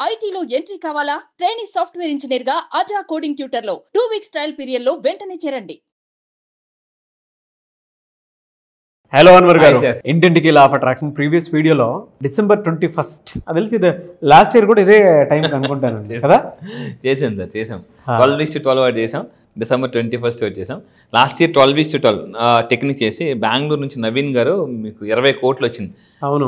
ఐటీలో ఎంట్రీ కావాలా? Trainee software engineer గా అజా కోడింగ్ ట్యూటర్ లో 2 వీక్స్ ట్రయల్ పీరియడ్ లో వెంటనే చేరండి. హలో అన్వర్ గారు, ఇంటింటికి లా ఆఫ్ అట్రాక్షన్ ప్రీవియస్ వీడియోలో December 21st అది తెలిసి ఇది లాస్ట్ ఇయర్ కూడా ఇదే టైం అనుకుంటాను కదా. చేసాం సార్, చేసాం 12:12 చేసాం. December 21st చేసాం. లాస్ట్ ఇయర్ 12:12 టెక్నిక్ చేసి బెంగళూరు నుంచి నవీన్ గారు మీకు 20 కోట్లు వచ్చింది. అవును,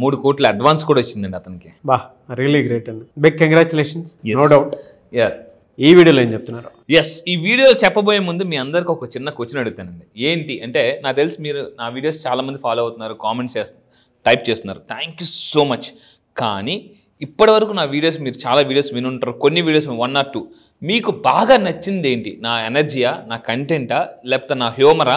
3 కోట్ల అడ్వాన్స్ కూడా వచ్చిందండి అతనికి. బా, రియలీ గ్రేట్ అండి, బిగ్ కంగ్రాచులేషన్స్, నో డౌట్. ఈ వీడియోలో ఏం చెప్తున్నారు? ఈ వీడియో చెప్పబోయే ముందు మీ అందరికి ఒక చిన్న క్వశ్చన్ అడుగుతానండి. ఏంటి అంటే, నాకు తెలిసి మీరు నా వీడియోస్ చాలామంది ఫాలో అవుతున్నారు, కామెంట్స్ టైప్ చేస్తున్నారు, థ్యాంక్ యూ సో మచ్. కానీ ఇప్పటి వరకు నా వీడియోస్ మీరు చాలా వీడియోస్ వినుంటారు, కొన్ని వీడియోస్ 1 or 2 మీకు బాగా నచ్చింది ఏంటి? నా ఎనర్జీయా, నా కంటెంటా, లేకపోతే నా హ్యూమరా,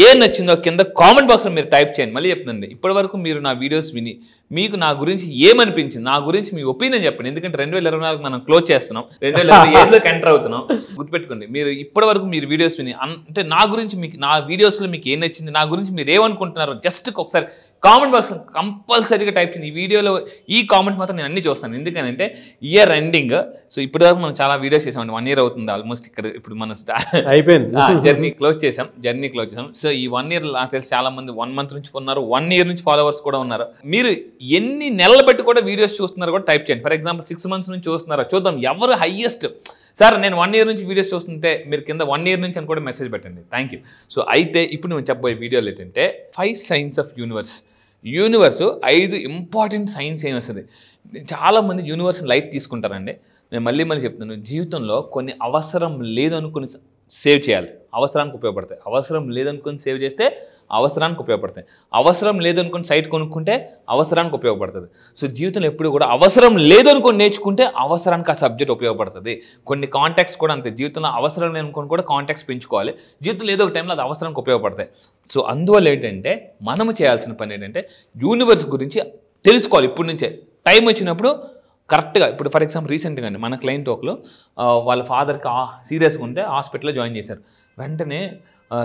ఏ నచ్చిందో కింద కామెంట్ బాక్స్లో మీరు టైప్ చేయండి. మళ్ళీ చెప్తుందండి, ఇప్పటి వరకు మీరు నా వీడియోస్ విని మీకు నా గురించి ఏమనిపించింది, నా గురించి మీ ఒపీనియన్ చెప్పండి. ఎందుకంటే 2024 మనం క్లోజ్ చేస్తున్నాం, 2027లోకి ఎంటర్ అవుతున్నాం. గుర్తుపెట్టుకోండి, మీరు ఇప్పటి వరకు మీరు వీడియోస్ విని అంటే నా గురించి మీకు, నా వీడియోస్లో మీకు ఏం నచ్చింది, నా గురించి మీరు ఏమనుకుంటున్నారో జస్ట్ ఒకసారి కామెంట్ బాక్స్లో కంపల్సరీగా టైప్ చేయండి. ఈ వీడియోలో ఈ కామెంట్ మాత్రం నేను అన్ని చూస్తాను. ఎందుకంటే ఇయర్ ఎండింగ్, సో ఇప్పటి వరకు మనం చాలా వీడియోస్ చేసామండి. 1 year అవుతుంది ఆల్మోస్ట్. ఇక్కడ ఇప్పుడు మనం అయిపోయింది, జర్నీ క్లోజ్ చేసాం. సో ఈ 1 year నాకు తెలిసి చాలా మంది 1 month నుంచి ఉన్నారు, 1 year నుంచి ఫాలోవర్స్ కూడా ఉన్నారు. మీరు ఎన్ని నెలలు బట్టి కూడా వీడియోస్ చూస్తున్నారు కూడా టైప్ చేయండి. ఫర్ ఎగ్జాంపుల్ 6 months నుంచి చూస్తున్నారా, చూద్దాం ఎవరు హైయెస్ట్. సార్ నేను 1 year నుంచి వీడియోస్ చూస్తుంటే మీరు కింద 1 year నుంచి అని కూడా మెసేజ్ పెట్టండి. Thank you. సో అయితే ఇప్పుడు నేను చెప్పబోయే వీడియోలు ఏంటంటే 5 signs of universe. 5 important science ఏమి వస్తుంది. చాలామంది యూనివర్స్ని లైట్ తీసుకుంటారండి. నేను మళ్ళీ చెప్తున్నాను, జీవితంలో కొన్ని అవసరం లేదనుకుని సేవ్ చేయాలి, అవసరానికి ఉపయోగపడతాయి. అవసరం లేదనుకుని సేవ్ చేస్తే అవసరానికి ఉపయోగపడతాయి. అవసరం లేదనుకుని సైట్ కొనుక్కుంటే అవసరానికి ఉపయోగపడుతుంది. సో జీవితంలో ఎప్పుడు కూడా అవసరం లేదనుకొని నేర్చుకుంటే అవసరానికి ఆ సబ్జెక్ట్ ఉపయోగపడుతుంది. కొన్ని కాంటాక్ట్స్ కూడా అంతే, జీవితంలో అవసరం లేదనుకొని కూడా కాంటాక్ట్స్ పెంచుకోవాలి. జీవితంలో ఏదో ఒక టైంలో అది అవసరానికి ఉపయోగపడతాయి. సో అందువల్ల ఏంటంటే మనము చేయాల్సిన పని ఏంటంటే యూనివర్స్ గురించి తెలుసుకోవాలి. ఇప్పటి నుంచే టైం వచ్చినప్పుడు కరెక్ట్గా. ఇప్పుడు ఫర్ ఎగ్జాంపుల్ రీసెంట్గా అండి మన క్లయింట్ ఒకరు వాళ్ళ ఫాదర్కి సీరియస్గా ఉంటే హాస్పిటల్లో జాయిన్ చేశారు. వెంటనే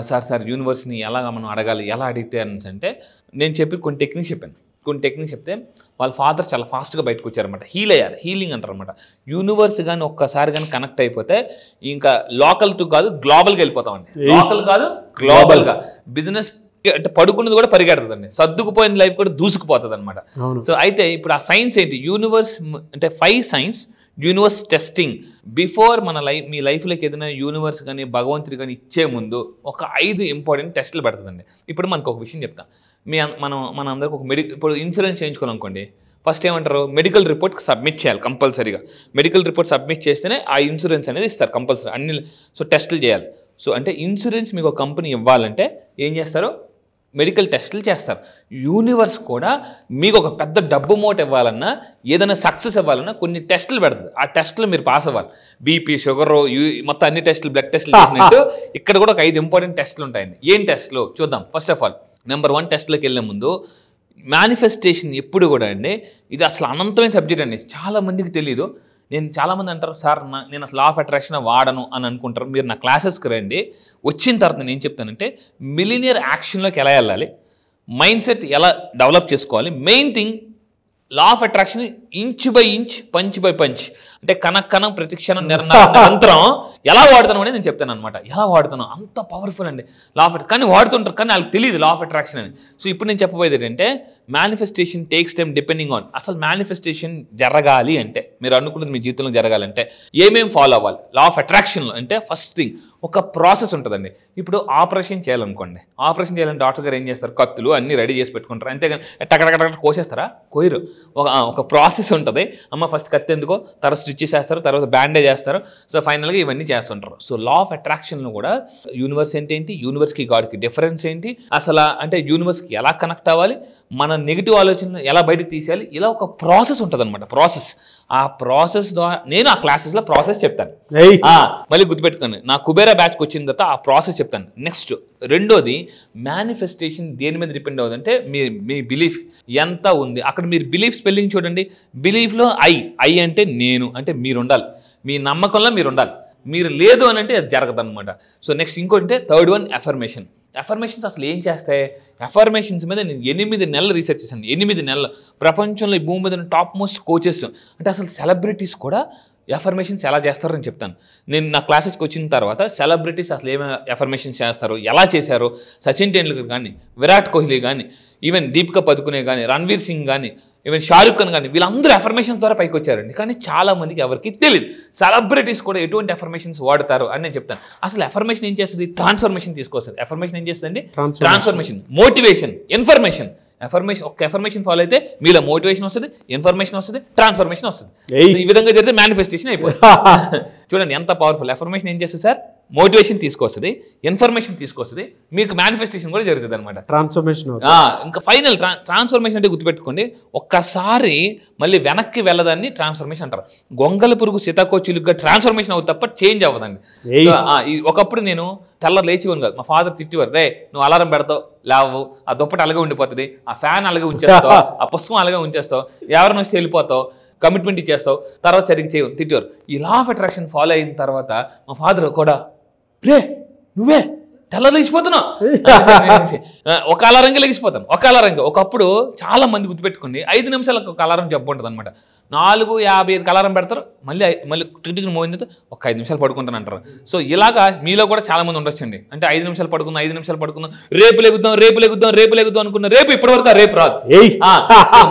సార్ యూనివర్స్ని ఎలాగ మనం అడగాలి, ఎలా అడిగితే అంటే నేను కొన్ని టెక్నిక్స్ చెప్తే వాళ్ళ ఫాదర్ చాలా ఫాస్ట్గా బయటకు వచ్చారనమాట. హీల్ అయ్యారు, హీలింగ్ అంటారు అనమాట. యూనివర్స్ కానీ ఒక్కసారి కానీ కనెక్ట్ అయిపోతే ఇంకా లోకల్ టు కాదు గ్లోబల్గా వెళ్ళిపోతామండి. లోకల్ కాదు గ్లోబల్గా. బిజినెస్ అంటే పడుకున్నది కూడా పరిగెడుతుందండి, సర్దుకుపోయిన లైఫ్ కూడా దూసుకుపోతుంది అనమాట. సో అయితే ఇప్పుడు ఆ సైన్స్ ఏంటి? యూనివర్స్ అంటే 5 signs universe testing. Before me లైఫ్లోకి ఏదైనా యూనివర్స్ కానీ భగవంతుడి కానీ ఇచ్చే ముందు ఒక 5 ఇంపార్టెంట్ టెస్టులు పెడుతుందండి. ఇప్పుడు మనకు ఒక విషయం చెప్తాం. మన అందరికి ఒక ఇప్పుడు ఇన్సూరెన్స్ చేయించుకోవాలనుకోండి, ఫస్ట్ ఏమంటారు, మెడికల్ రిపోర్ట్ సబ్మిట్ చేయాలి కంపల్సరీగా. మెడికల్ రిపోర్ట్ సబ్మిట్ చేస్తేనే ఆ ఇన్సూరెన్స్ అనేది ఇస్తారు కంపల్సరీ. అన్ని టెస్టులు చేయాలి. సో అంటే ఇన్సూరెన్స్ మీకు ఒక కంపెనీ ఇవ్వాలంటే ఏం చేస్తారు, మెడికల్ టెస్టులు చేస్తారు. యూనివర్స్ కూడా మీకు ఒక పెద్ద డబ్బు మూట ఇవ్వాలన్నా, ఏదైనా సక్సెస్ ఇవ్వాలన్నా కొన్ని టెస్టులు పెడుతుంది. ఆ టెస్టులు మీరు పాస్ అవ్వాలి. బీపీ, షుగర్, మొత్తం అన్ని టెస్టులు, బ్లడ్ టెస్టులు చేసినట్టు ఇక్కడ కూడా ఒక 5 ఇంపార్టెంట్ టెస్టులు ఉంటాయండి. ఏం టెస్టులు చూద్దాం. ఫస్ట్ ఆఫ్ ఆల్ నెంబర్ 1 టెస్ట్లోకి వెళ్ళే ముందు మేనిఫెస్టేషన్ ఎప్పుడు కూడా అండి, ఇది అసలు అనంతమైన సబ్జెక్ట్ అండి. చాలామందికి తెలియదు. చాలామంది అంటారు, సార్ నేను అసలు లా ఆఫ్ అట్రాక్షన్ వాడను అని అనుకుంటారు. మీరు నా క్లాసెస్కి రండి, వచ్చిన తర్వాత నేను ఏం చెప్తానంటే మిలినియర్ యాక్షన్లోకి ఎలా వెళ్ళాలి, మైండ్ సెట్ ఎలా డెవలప్ చేసుకోవాలి, main thing law of attraction inch by inch, punch by punch, అంటే కణం ప్రతిక్షణం నిరంతరం ఎలా వాడుతాను అనేది నేను చెప్తాను అనమాట. ఎలా వాడుతాను అంత పవర్ఫుల్ అండి లా ఆఫ్ కానీ వాడుతుంటారు, కానీ వాళ్ళకి తెలియదు లా ఆఫ్ అట్రాక్షన్ అని. సో ఇప్పుడు నేను చెప్పబోయేది ఏంటంటే manifestation takes time depending on. అసలు మేనిఫెస్టేషన్ జరగాలి అంటే, మీరు అనుకున్నది మీ జీవితంలో జరగాలంటే ఏమేమి ఫాలో అవ్వాలి లా ఆఫ్ అట్రాక్షన్లో అంటే, ఫస్ట్ థింగ్ ఒక ప్రాసెస్ ఉంటుందండి. ఇప్పుడు ఆపరేషన్ చేయాలనుకోండి, ఆపరేషన్ చేయాలని డాక్టర్ గారు ఏం చేస్తారు, కత్తులు అన్నీ రెడీ చేసి పెట్టుకుంటారు. అంతేగాని టకటక కోసేస్తారా? కోయరు. ఒక ప్రాసెస్ ఉంటుంది. అమ్మ ఫస్ట్ కత్తి ఎందుకో, తర్వాత స్టిచ్ చేస్తారు, తర్వాత బ్యాండేజ్ చేస్తారు, సో ఫైనల్గా ఇవన్నీ చేస్తుంటారు. సో లా ఆఫ్ అట్రాక్షన్లో కూడా యూనివర్స్ ఏంటి, యూనివర్స్కి గాడ్కి డిఫరెన్స్ ఏంటి, అసలు అంటే యూనివర్స్కి ఎలా కనెక్ట్ అవ్వాలి, మన నెగిటివ్ ఆలోచన ఎలా బయటకు తీసేయాలి, ఇలా ఒక ప్రాసెస్ ఉంటుంది అనమాట. ఆ ప్రాసెస్ ద్వారా నేను ఆ క్లాసెస్లో ప్రాసెస్ చెప్తాను. మళ్ళీ గుర్తుపెట్టుకోండి, నా కుబేరా బ్యాచ్కి వచ్చిన తర్వాత ఆ ప్రాసెస్ చెప్తాను. నెక్స్ట్ రెండోది మేనిఫెస్టేషన్ దేని మీద డిపెండ్ అవుతుందంటే మీ బిలీఫ్ ఎంత ఉంది. అక్కడ మీరు బిలీఫ్ స్పెల్లింగ్ చూడండి. బిలీఫ్లో ఐ అంటే నేను, అంటే మీరు ఉండాలి, మీ నమ్మకంలో మీరు ఉండాలి. మీరు లేదు అని అంటే అది జరగదు అనమాట. సో నెక్స్ట్ ఇంకోటి థర్డ్ వన్ ఎఫర్మేషన్. అఫర్మేషన్స్ అసలు ఏం చేస్తాయి? అఫర్మేషన్స్ మీద నేను 8 నెలలు రీసెర్చ్ చేశాను. 8 నెలలు ప్రపంచంలో ఈ భూమి మీద టాప్ మోస్ట్ కోచెస్ అంటే అసలు సెలబ్రిటీస్ కూడా ఎఫర్మేషన్స్ ఎలా చేస్తారో నేను చెప్తాను. నేను నా క్లాసెస్కి వచ్చిన తర్వాత సెలబ్రిటీస్ అసలు ఏమైనా ఎఫర్మేషన్స్ చేస్తారో, ఎలా చేశారో, సచిన్ టెండూల్కర్ కానీ, విరాట్ కోహ్లీ కానీ, ఈవెన్ దీపికా పదుకునే కానీ, రణ్వీర్ సింగ్ కానీ, ఈవెన్ షారుఖ్ ఖాన్ కానీ, వీళ్ళందరూ ఎఫర్మేషన్స్ ద్వారా పైకి వచ్చారండి. కానీ చాలా మందికి ఎవరికి తెలియదు సెలబ్రిటీస్ కూడా ఎటువంటి ఎఫర్మేషన్స్ వాడతారు అని నేను చెప్తాను. అసలు ఎఫర్మేషన్ ఏం చేస్తుంది? ట్రాన్స్ఫర్మేషన్ తీసుకొస్తుంది. ఎఫర్మేషన్ ఏం చేస్తుంది? Transformation, motivation, information. ఒక ఎఫర్మేషన్ ఫాలో అయితే మీలో మోటివేషన్ వస్తుంది, ఇన్ఫర్మేషన్ వస్తుంది, ట్రాన్స్ఫర్మేషన్ వస్తుంది. ఈ విధంగా జరిగితే మేనిఫెస్టేషన్ అయిపోతుంది. చూడండి ఎంత పవర్ఫుల్. ఎఫర్మేషన్ ఏం చేస్తుంది సార్? మోటివేషన్ తీసుకొస్తుంది, ఇన్ఫర్మేషన్ తీసుకొస్తుంది, మీకు మేనిఫెస్టేషన్ కూడా జరుగుతుంది అనమాట. ట్రాన్స్ఫర్మేషన్. ఇంకా ఫైనల్ ట్రాన్స్ఫర్మేషన్ అంటే గుర్తుపెట్టుకోండి, ఒక్కసారి మళ్ళీ వెనక్కి వెళ్ళదాన్ని ట్రాన్స్ఫర్మేషన్ అంటారు. గొంగల పురుగు సీతాకోచిలుగా ట్రాన్స్ఫర్మేషన్ అవుతుంది తప్ప చేంజ్ అవ్వదండి. ఒకప్పుడు నేను తెల్లరు లేచిపోను కాదు, మా ఫాదర్ తిట్టేవారు, రే నువ్వు అలారం పెడతావు లేవు, ఆ దుప్పటి అలాగే ఉండిపోతుంది, ఆ ఫ్యాన్ అలాగే ఉంచేస్తావు, ఆ పుస్తకం అలాగే ఉంచేస్తావు, ఎవరిని వస్తే వెళ్ళిపోతావు, కమిట్మెంట్ ఇచ్చేస్తావు, తర్వాత సరిగ్గా చేయవు తిట్టేవారు. ఈ లా ఆఫ్ అట్రాక్షన్ ఫాలో అయిన తర్వాత మా ఫాదర్ కూడా, రే నువ్వే తెల్ల లేచిపోతున్నావు, ఒక అలారంగా లేచిపోతాను, ఒక అలారంగా. ఒకప్పుడు చాలా మంది గుర్తుపెట్టుకోండి, 5 నిమిషాలకు ఒక అలారం జబ్బు ఉంటుంది అనమాట. 4:55 అలారం పెడతారు, మళ్ళీ టికెట్కి మోయిన తర్వాత ఒక 5 నిమిషాలు పడుకుంటాను అంటారు. సో ఇలాగా మీలో కూడా చాలా మంది ఉండొచ్చండి. అంటే 5 నిమిషాలు పడుకుందాం, 5 నిమిషాలు పడుకుందాం, రేపు లెగుద్దాం అనుకున్న రేపు ఇప్పటివరకు రేపు రాదు.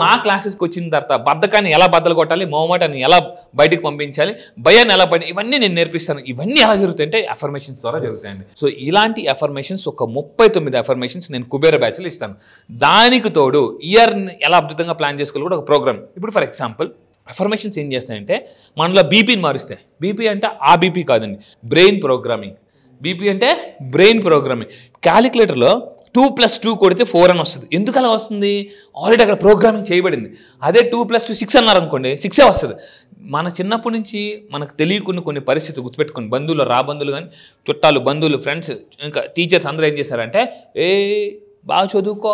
నా క్లాసెస్కి వచ్చిన తర్వాత బద్ధకాన్ని ఎలా బద్దలు కొట్టాలి, మోమాటాన్ని ఎలా బయటకు పంపించాలి, భయాన్ని ఎలా ఇవన్నీ నేను నేర్పిస్తాను. ఇవన్నీ ఎలా జరుగుతాయంటే అఫర్మేషన్స్ ద్వారా జరుగుతాయండి. సో ఇలాంటి అఫర్మేషన్స్ ఒక 39 అఫర్మేషన్స్ నేను కుబేర బ్యాచ్లో ఇస్తాను. దానికి తోడు ఇయర్ని ఎలా అద్భుతంగా ప్లాన్ చేసుకోవాలి కూడా ఒక ప్రోగ్రామ్. ఇప్పుడు ఫర్ ఎగ్జాంపుల్ అఫర్మేషన్స్ ఏం చేస్తాయంటే మనలో బీపీని మారుస్తాయి. బీపీ అంటే ఆ బీపీ కాదండి, బ్రెయిన్ ప్రోగ్రామింగ్. బీపీ అంటే బ్రెయిన్ ప్రోగ్రామింగ్. క్యాలిక్యులేటర్లో 2+2 కొడితే 4 అని వస్తుంది. ఎందుకు అలా వస్తుంది? ఆల్రెడీ అక్కడ ప్రోగ్రామింగ్ చేయబడింది. అదే 2+2 6 అన్నారు అనుకోండి, 6 వస్తుంది. మన చిన్నప్పటి నుంచి మనకు తెలియకుండా కొన్ని పరిస్థితులు గుర్తుపెట్టుకోండి, బంధువులు రాబంధువులు కానీ, చుట్టాలు, బంధువులు, ఫ్రెండ్స్, ఇంకా టీచర్స్ అందరూ ఏం చేశారంటే, బాగా చదువుకో,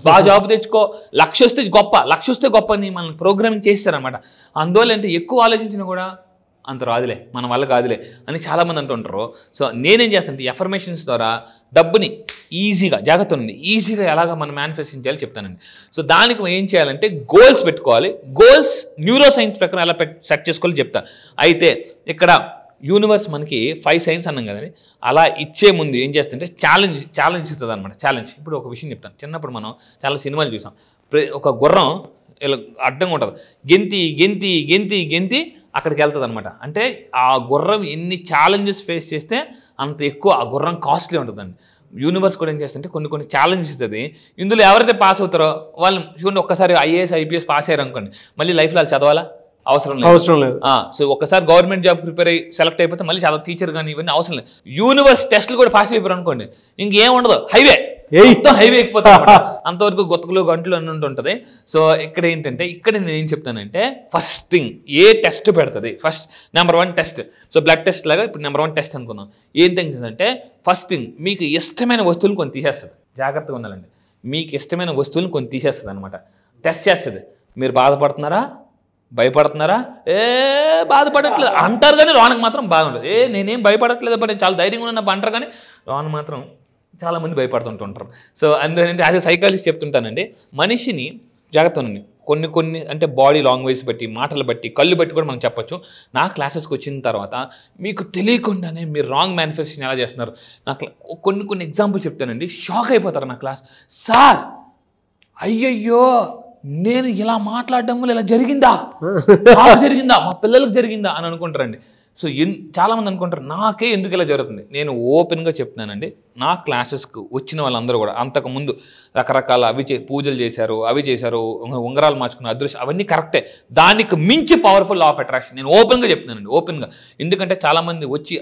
బాగా జాబ్ తెచ్చుకో, లక్ష వస్తే గొప్ప అని మనం ప్రోగ్రామింగ్ చేస్తారనమాట. అందువల్ల అంటే ఎక్కువ ఆలోచించినా కూడా అంత రాదులే, మన వల్ల కాదులే అని చాలామంది అంటుంటారు. సో నేనేం చేస్తానంటే ఎఫర్మేషన్స్ ద్వారా డబ్బుని ఈజీగా, జాగ్రత్త ఉంది, ఈజీగా ఎలాగ మనం మేనిఫెస్టేషన్ చేయాలి చెప్తానండి. సో దానికి ఏం చేయాలంటే గోల్స్ పెట్టుకోవాలి. గోల్స్ న్యూరో సైన్స్ ప్రకారం ఎలా సెట్ చేసుకోవాలో చెప్తా. అయితే ఇక్కడ యూనివర్స్ మనకి 5 సైన్స్ అన్నాం కదండి, అలా ఇచ్చే ముందు ఏం చేస్తుంటే ఛాలెంజ్ ఇస్తుంది అనమాట. ఛాలెంజ్ ఇప్పుడు ఒక విషయం చెప్తాను. చిన్నప్పుడు మనం చాలా సినిమాలు చూసాం. ఒక గుర్రం ఇలా అడ్డంగా ఉంటుంది, గెంతి అక్కడికి వెళ్తుంది అనమాట. అంటే ఆ గుర్రం ఎన్ని ఛాలెంజెస్ ఫేస్ చేస్తే అంత ఎక్కువ ఆ గుర్రం కాస్ట్లీ ఉంటుందండి. యూనివర్స్ కూడా ఏం చేస్తుంటే కొన్ని ఛాలెంజెస్ ఇస్తుంది. ఇందులో ఎవరైతే పాస్ అవుతారో వాళ్ళు చూడండి, ఒక్కసారి ఐఏఎస్ ఐపీఎస్ పాస్ అయ్యారు అనుకోండి, మళ్ళీ లైఫ్లో వాళ్ళు చదవాలా? అవసరం లేదు. సో ఒకసారి గవర్నమెంట్ జాబ్ ప్రిపేర్ అయ్యి సెలెక్ట్ అయిపోతే మళ్ళీ చాలా టీచర్ కానీ ఇవన్నీ అవసరం లేదు. యూనివర్స్ టెస్ట్లు కూడా పాస్ అయిపోయారు అనుకోండి, ఇంకేం ఉండదు, హైవే అయిపోతుంది. అంతవరకు గొత్తకులు గంటలు అన్నట్టు ఉంటుంది. సో ఇక్కడ ఏంటంటే, ఇక్కడ నేను ఏం చెప్తానంటే, ఫస్ట్ థింగ్ ఏ టెస్ట్ పెడుతుంది, first number 1 test. So blood test లాగా ఇప్పుడు నెంబర్ 1 టెస్ట్ అనుకుందాం. ఏం థింగ్స్ అంటే, ఫస్ట్ థింగ్ మీకు ఇష్టమైన వస్తువులు కొన్ని తీసేస్తుంది. జాగ్రత్తగా ఉండాలండి. మీకు ఇష్టమైన వస్తువులను కొన్ని తీసేస్తుంది అనమాట. టెస్ట్ చేస్తుంది. మీరు బాధపడుతున్నారా, భయపడుతున్నారా? బాధపడట్లేదు అంటారు కానీ లోనకి మాత్రం బాధ ఉండదు. నేనేం భయపడట్లేదు, నేను చాలా ధైర్యంగా ఉన్నా అంటారు కానీ లోన మాత్రం చాలామంది భయపడుతుంటుంటారు. సో అందుకని యాజ్ ఎ సైకాలజిస్ట్ చెప్తుంటానండి, మనిషిని జాగ్రత్త ఉండండి. కొన్ని అంటే బాడీ లాంగ్వేజ్ బట్టి, మాటలు బట్టి, కళ్ళు బట్టి కూడా మనం చెప్పొచ్చు. నా క్లాసెస్కి వచ్చిన తర్వాత మీకు తెలియకుండానే మీరు రాంగ్ మేనిఫెస్టేషన్ ఎలా చేస్తున్నారు, నాకు కొన్ని ఎగ్జాంపుల్ చెప్తానండి, షాక్ అయిపోతారు. నా క్లాస్ సార్, అయ్యయ్యో నేను ఇలా మాట్లాడడం వల్ల ఇలా జరిగిందా, మా పిల్లలకు జరిగిందా అని అనుకుంటారండి. సో చాలామంది అనుకుంటారు నాకే ఎందుకు ఇలా జరుగుతుంది. నేను ఓపెన్గా చెప్తున్నానండి, నా క్లాసెస్కి వచ్చిన వాళ్ళందరూ కూడా అంతకుముందు రకరకాల పూజలు చేశారు, అవి చేశారు, ఉంగరాలు మార్చుకున్న అదృష్టం, అవన్నీ కరెక్టే. దానికి మించి పవర్ఫుల్ లా ఆఫ్ అట్రాక్షన్ నేను ఓపెన్గా చెప్తున్నానండి, ఓపెన్గా. ఎందుకంటే చాలామంది వచ్చి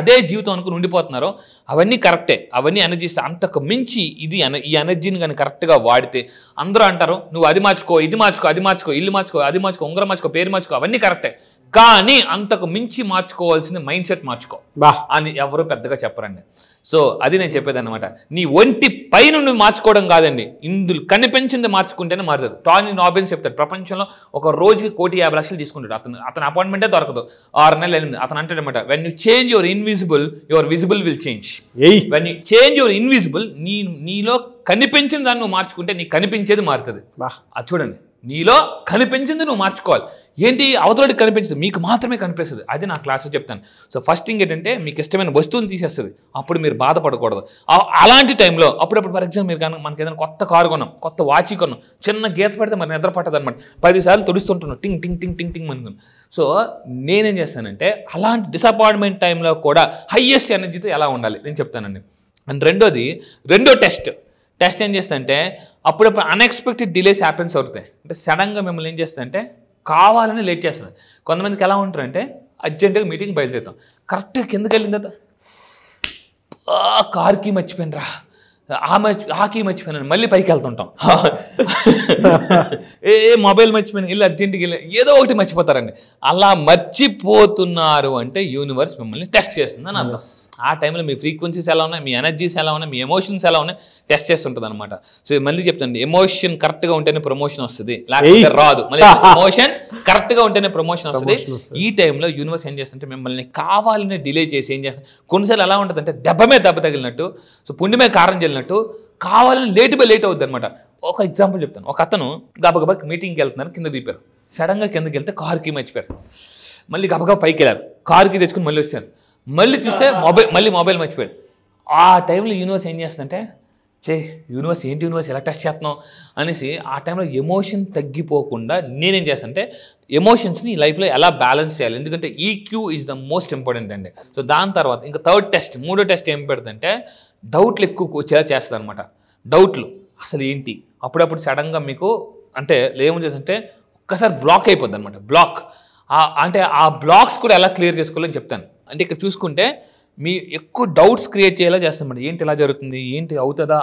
అదే జీవితం అనుకుని ఉండిపోతున్నారు. అవన్నీ కరెక్టే, అవన్నీ ఎనర్జీస్. అంతకు మించి ఈ ఎనర్జీని కానీ కరెక్ట్గా వాడితే అందరూ అంటారు నువ్వు అది మార్చుకో, ఇది మార్చుకో, అది మార్చుకో, ఇల్లు మార్చుకో, అది మార్చుకో, ఉంగరం మార్చుకో, పేరు మార్చుకో, అవన్నీ కరెక్టే. కానీ అంతకు మించి మార్చుకోవాల్సిన మైండ్ సెట్ మార్చుకో బా అని ఎవరు పెద్దగా చెప్పరండి. సో అది నేను చెప్పేది అనమాట. నీ ఒంటి పైన నువ్వు మార్చుకోవడం కాదండి, ఇందులో కనిపించింది మార్చుకుంటేనే మారుతుంది. టానీ రాబిన్స్ చెప్తాడు, ప్రపంచంలో ఒక రోజుకి 1,50,00,000 తీసుకుంటాడు. అతని అపాయింట్మెంటే దొరకదు 6 నెలలు 8. అతను అంటాడు అనమాట, when you change your invisible your visible will change. When you change your invisible, నీలో కనిపించిన దాన్ని నువ్వు మార్చుకుంటే నీకు కనిపించేది మారుతుంది. అది చూడండి, నీలో కనిపించింది నువ్వు మార్చుకోవాలి. ఏంటి అవతలకి కనిపించదు, మీకు మాత్రమే కనిపిస్తుంది. అది నా క్లాస్లో చెప్తాను. సో ఫస్ట్ థింగ్ ఏంటంటే మీకు ఇష్టమైన వస్తువుని తీసేస్తుంది, అప్పుడు మీరు బాధపడకూడదు. అలాంటి టైంలో అప్పుడప్పుడు ఫర్ ఎగ్జాంపుల్ మీరు కానీ మనకి ఏదైనా కొత్త కారు కొన్నాం, కొత్త వాచ్ కొన్నాం, చిన్న గీత పెడితే మరి నిద్ర పట్టదు అనమాట. 10 సార్లు తుడుస్తుంటున్నాం, టింగ్ టింగ్ టింగ్ టింగ్ టింగ్ అనుకున్నాం. సో నేనేం చేస్తానంటే అలాంటి డిసప్పాయింట్మెంట్ టైంలో కూడా హైయెస్ట్ ఎనర్జీతో ఎలా ఉండాలి నేను చెప్తానండి. అండ్ రెండో టెస్ట్ ఏం చేస్తానంటే అప్పుడప్పుడు అన్ఎక్స్పెక్టెడ్ డిలేస్ హ్యాపెన్స్ అవుతాయి. అంటే సడన్గా మిమ్మల్ని ఏం చేస్తానంటే కావాలని లేట్ చేస్తుంది. కొంతమందికి ఎలా ఉంటారంటే అర్జెంటుగా మీటింగ్ బయలుదేరుతాం, కరెక్ట్గా కిందకి వెళ్ళిన తర్వాత కార్కి మర్చిపోయినరా, ఆకి మర్చిపోయినాను, మళ్ళీ పైకి వెళ్తుంటాం. మొబైల్ మర్చిపోయిన ఇల్లు అర్జెంట్కి వెళ్ళి ఏదో ఒకటి మర్చిపోతారండి. అలా మర్చిపోతున్నారు అంటే యూనివర్స్ మిమ్మల్ని టెస్ట్ చేస్తుంది అని అర్థం. ఆ టైంలో మీ ఫ్రీక్వెన్సీస్ ఎలా ఉన్నాయి, మీ ఎనర్జీస్ ఎలా ఉన్నాయి, మీ ఎమోషన్స్ ఎలా ఉన్నాయి టెస్ట్ చేస్తుంటుంది అనమాట. సో మళ్ళీ చెప్తాను, ఎమోషన్ కరెక్ట్గా ఉంటేనే ప్రమోషన్ వస్తుంది, లేకపోతే రాదు. మళ్ళీ ఎమోషన్ కరెక్ట్గా ఉంటేనే ప్రమోషన్ వస్తుంది. ఈ టైంలో యూనివర్స్ ఏం చేస్తుంటే మిమ్మల్ని కావాలని డిలే చేసి ఏం చేస్తుంది, కొన్నిసార్లు ఎలా ఉంటుంది అంటే దెబ్బ మీద దెబ్బ తగిలినట్టు, సో పుండి మీద కారం చల్లినట్టు కావాలని లేట్ అవుద్ది అనమాట. ఒక ఎగ్జాంపుల్ చెప్తాను. ఒక అతను గబగబా మీటింగ్కి వెళ్తున్నారు, కింద దిపారు, సడన్గా కిందకి వెళ్తే కార్కి మర్చిపోయారు. మళ్ళీ గబగబా పైకి వెళ్ళారు, కార్కి తెచ్చుకుని మళ్ళీ వచ్చారు, మళ్ళీ చూస్తే మొబైల్ మర్చిపోయారు. ఆ టైంలో యూనివర్స్ ఏం చేస్తుందంటే యూనివర్స్ ఎలా టెస్ట్ చేస్తున్నావు అనేసి ఆ టైంలో ఎమోషన్ తగ్గిపోకుండా నేనేం చేస్తానంటే ఎమోషన్స్ని లైఫ్లో ఎలా బ్యాలెన్స్ చేయాలి. ఎందుకంటే EQ is the most important అండి. సో దాని తర్వాత ఇంకా మూడో టెస్ట్ ఏం పెడుతుందంటే డౌట్లు ఎక్కువ వచ్చేలా చేస్తుంది అనమాట. డౌట్లు అసలు ఏంటి, అప్పుడప్పుడు సడన్గా మీకు అంటే ఏముంటుందంటే ఒక్కసారి బ్లాక్ అయిపోద్ది అనమాట. అంటే ఆ బ్లాక్స్ కూడా ఎలా క్లియర్ చేసుకోవాలని చెప్తాను. అంటే ఇక్కడ చూసుకుంటే మీ ఎక్కువ డౌట్స్ క్రియేట్ చేయాలా చేస్తామన్నమాట. ఏంటి ఇలా జరుగుతుంది, ఏంటి అవుతుందా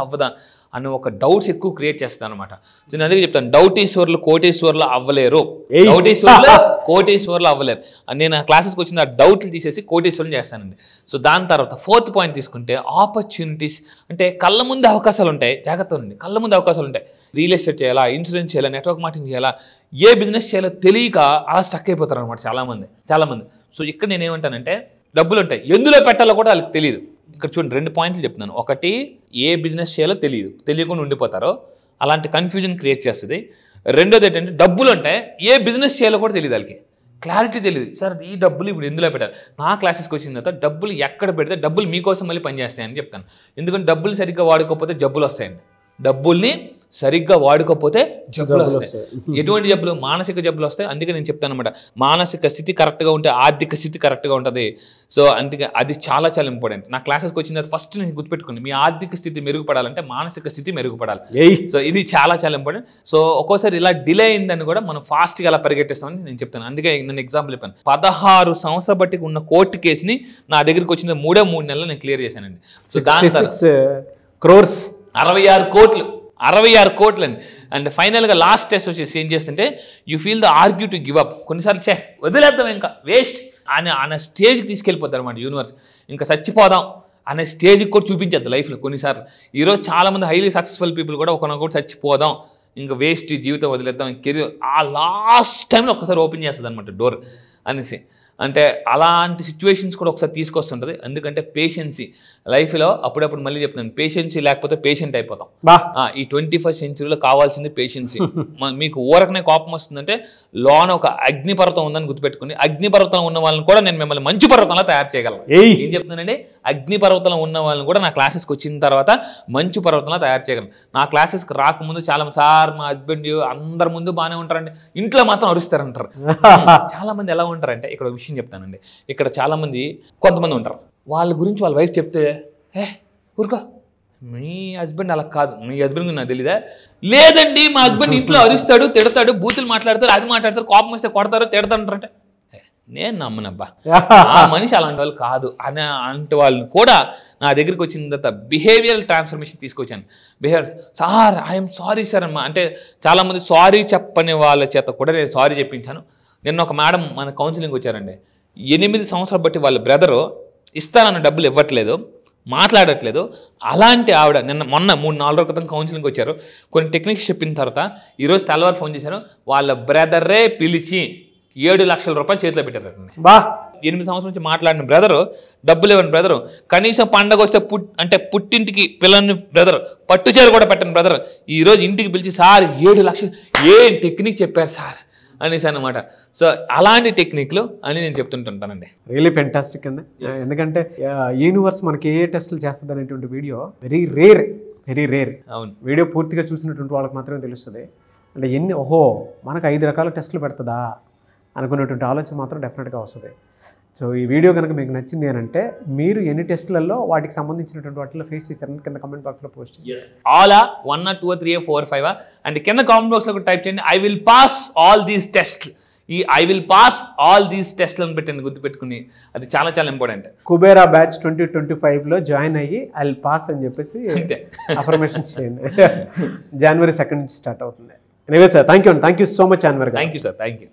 అవ్వదా అని ఒక డౌట్స్ ఎక్కువ క్రియేట్ చేస్తాను అనమాట. సో నేను అందుకే చెప్తాను, డౌటీశ్వర్లు కోటేశ్వర్లు అవ్వలేరు, కోటేశ్వర్లు అవ్వలేరు. నేను ఆ క్లాసెస్కి వచ్చిన డౌట్లు తీసేసి కోటేశ్వర్లు చేస్తానండి. సో దాని తర్వాత 4th పాయింట్ తీసుకుంటే ఆపర్చునిటీస్. అంటే కళ్ళ ముందు అవకాశాలు ఉంటాయి, జాగ్రత్త ఉండండి. కళ్ళ ముందు అవకాశాలు ఉంటాయి, రియల్ ఎస్టేట్ చేయాలా, ఇన్సూరెన్స్ చేయాలా, నెట్వర్క్ మార్కెటింగ్ చేయాలా, ఏ బిజినెస్ చేయాలో తెలియక అలా స్టక్ అయిపోతారు అనమాట చాలామంది. సో ఇక్కడ నేనేమంటానంటే డబ్బులు ఉంటాయి, ఎందులో పెట్టాలో కూడా వాళ్ళకి తెలియదు. ఇక్కడ చూడండి 2 పాయింట్లు చెప్తున్నాను. ఒకటి, ఏ బిజినెస్ చేయాలో తెలియకుండా ఉండిపోతారో, అలాంటి కన్ఫ్యూజన్ క్రియేట్ చేస్తుంది. రెండోది ఏంటంటే డబ్బులు ఉంటాయి, ఏ బిజినెస్ చేయాలో కూడా తెలియదు, వాళ్ళకి క్లారిటీ తెలియదు. సార్ ఈ డబ్బులు ఇప్పుడు ఎందులో పెట్టాలి, నా క్లాసెస్కి వచ్చిన తర్వాత డబ్బులు ఎక్కడ పెడితే డబ్బులు మీకోసం మళ్ళీ పనిచేస్తాయని చెప్తాను. ఎందుకంటే డబ్బులు సరిగ్గా వాడుకోకపోతే జబ్బులు వస్తాయండి. డబ్బుల్ని సరిగ్గా వాడుకోకపోతే జబ్బులు వస్తాయి. ఎటువంటి జబ్బులు? మానసిక జబ్బులు వస్తాయి. అందుకే నేను చెప్తాను అనమాట, మానసిక స్థితి కరెక్ట్గా ఉంటే ఆర్థిక స్థితి కరెక్ట్గా ఉంటుంది. సో అందుకే అది చాలా ఇంపార్టెంట్. నా క్లాసెస్కి వచ్చిన తర్వాత ఫస్ట్ నేను గుర్తుపెట్టుకుని, మీ ఆర్థిక స్థితి మెరుగుపడాలంటే మానసిక స్థితి మెరుగుపడాలి. సో ఇది చాలా ఇంపార్టెంట్. సో ఒక్కోసారి ఇలా డిలే అయిందని కూడా మనం ఫాస్ట్గా అలా పరిగెట్టేస్తామని నేను చెప్తాను. అందుకే నేను ఎగ్జాంపుల్ చెప్పాను, 16 సంవత్సరాల బట్టి ఉన్న కోర్టు కేసుని నా దగ్గరికి వచ్చిన 3 నెలలు నేను క్లియర్ చేశానండి. సో దాని 66 కోట్లు అండి. అండ్ ఫైనల్గా లాస్ట్ టెస్ట్ వచ్చేసి ఏం చేస్తుంటే you feel the argue to give up. కొన్నిసార్లు వదిలేద్దాం, ఇంకా వేస్ట్ అనే స్టేజ్కి తీసుకెళ్ళిపోతారు అనమాట యూనివర్స్. ఇంకా చచ్చిపోదాం అనే స్టేజ్కి కూడా చూపించద్దు లైఫ్లో. కొన్నిసార్లు ఈరోజు చాలామంది హైలీ సక్సెస్ఫుల్ పీపుల్ కూడా ఒకరినొకటి చచ్చిపోదాం, ఇంకా వేస్ట్ జీవితం వదిలేద్దాం, కెరీర్ ఆ లాస్ట్ టైంలో ఒకసారి ఓపెన్ చేస్తుంది అనమాట డోర్ అనేసి. అంటే అలాంటి సిచ్యువేషన్స్ కూడా ఒకసారి తీసుకొస్తుంటుంది. ఎందుకంటే పేషెన్సీ లైఫ్లో అప్పుడప్పుడు మళ్ళీ చెప్తున్నాను, పేషెన్సీ లేకపోతే పేషెంట్ అయిపోతాం. ఈ 21st సెంచరీలో కావాల్సింది పేషెన్సీ. మీకు ఊరకనే కోపం వస్తుందంటే లోన ఒక అగ్నిపర్వతం ఉందని గుర్తుపెట్టుకుని, అగ్నిపర్వతం ఉన్న వాళ్ళని కూడా నేను మిమ్మల్ని మంచు పర్వతంలో తయారు చేయగలను. ఏం చెప్తున్నానండి, అగ్నిపర్వతంలో ఉన్న వాళ్ళని కూడా నా క్లాసెస్కి వచ్చిన తర్వాత మంచు పర్వతంలో తయారు చేయగలను. నా క్లాసెస్కి రాకముందు చాలా సార్ మా హస్బెండ్ అందరి ముందు బాగానే ఉంటారండి, ఇంట్లో మాత్రం అరుస్తారంటారు. చాలామంది ఎలా ఉంటారంటే, ఇక్కడ విషయం చెప్తానండి, ఇక్కడ చాలామంది కొంతమంది ఉంటారు, వాళ్ళ గురించి వాళ్ళ వైఫ్ చెప్తే ఊరుకో మీ హస్బెండ్ అలా కాదు, మీ హస్బెండ్ నాకు తెలీదా, లేదండి మా హస్బెండ్ ఇంట్లో అరుస్తాడు, తిడతాడు, బూతులు మాట్లాడతారు, అది మాట్లాడతారు, కోపం వస్తే కొడతారు, తిడతారంటారంటే నేను నమ్మనబ్బా, ఆ మనిషి అలాంటి వాళ్ళు కాదు అని అంటే వాళ్ళని కూడా నా దగ్గరికి వచ్చిన తర్వాత బిహేవియరల్ ట్రాన్స్ఫర్మేషన్ తీసుకొచ్చాను. సార్ ఐఎమ్ సారీ సార్ అమ్మా అంటే చాలామంది సారీ చెప్పని వాళ్ళ చేత కూడా నేను సారీ చెప్పించాను. నిన్న ఒక మేడం మన కౌన్సిలింగ్ వచ్చారండి, 8 సంవత్సరాలు బట్టి వాళ్ళ బ్రదరు ఇస్తానన్న డబ్బులు ఇవ్వట్లేదు, మాట్లాడట్లేదు. అలాంటి ఆవిడ మొన్న 3-4 రోజుల క్రితం కౌన్సిలింగ్కి వచ్చారు. కొన్ని టెక్నిక్స్ చెప్పిన తర్వాత ఈరోజు తెల్లవారు ఫోన్ చేశారు, వాళ్ళ బ్రదరే పిలిచి 7 లక్షల రూపాయలు చేతిలో పెట్టారండి. బా 8 సంవత్సరాల నుంచి మాట్లాడిన బ్రదరు, డబ్బులు ఇవ్వని బ్రదరు, కనీసం పండగ వస్తే పుట్టింటికి పిల్లల్ని బ్రదర్, పట్టుచీర కూడా పెట్టని బ్రదర్ ఈరోజు ఇంటికి పిలిచి సార్ 7 లక్షలు ఏం టెక్నిక్ చెప్పారు సార్ అనేసి అనమాట. సో అలాంటి టెక్నిక్లు అని నేను చెప్తుంటుంటానండి. రియలీ ఫెంటాస్టిక్ అండి. ఎందుకంటే యూనివర్స్ మనకి ఏ టెస్టులు చేస్తుంది అనేటువంటి వీడియో వెరీ రేర్. అవును, వీడియో పూర్తిగా చూసినటువంటి వాళ్ళకి మాత్రమే తెలుస్తుంది. అంటే మనకు 5 రకాల టెస్టులు పెడుతుందా అనుకునేటువంటి ఆలోచన మాత్రం డెఫినెట్గా వస్తుంది. సో ఈ వీడియో కనుక మీకు నచ్చింది అని అంటే మీరు ఎన్ని టెస్టులలో వాటికి సంబంధించినటువంటి వాటిలో ఫేస్ చేశారని కింద కామెంట్ బాక్స్లో పోస్ట్ చేయండి. ఆల్ 1 2 3 4 5 అండ్ కింద కామెంట్ బాక్స్లో టైప్ చేయండి I will pass all these test. ఈ I will pass all these టెస్ట్లను పెట్టండి, గుర్తుపెట్టుకుని. అది చాలా చాలా ఇంపార్టెంట్. కుబేరా బ్యాచ్ 2025లో జాయిన్ అయ్యి ఐ విల్ పాస్ అని చెప్పేసి అఫర్మేషన్ చేయండి. January 2 నుంచి స్టార్ట్ అవుతుంది. Anyway sir, thank you so much Anwar garu. Thank you sir, thank you.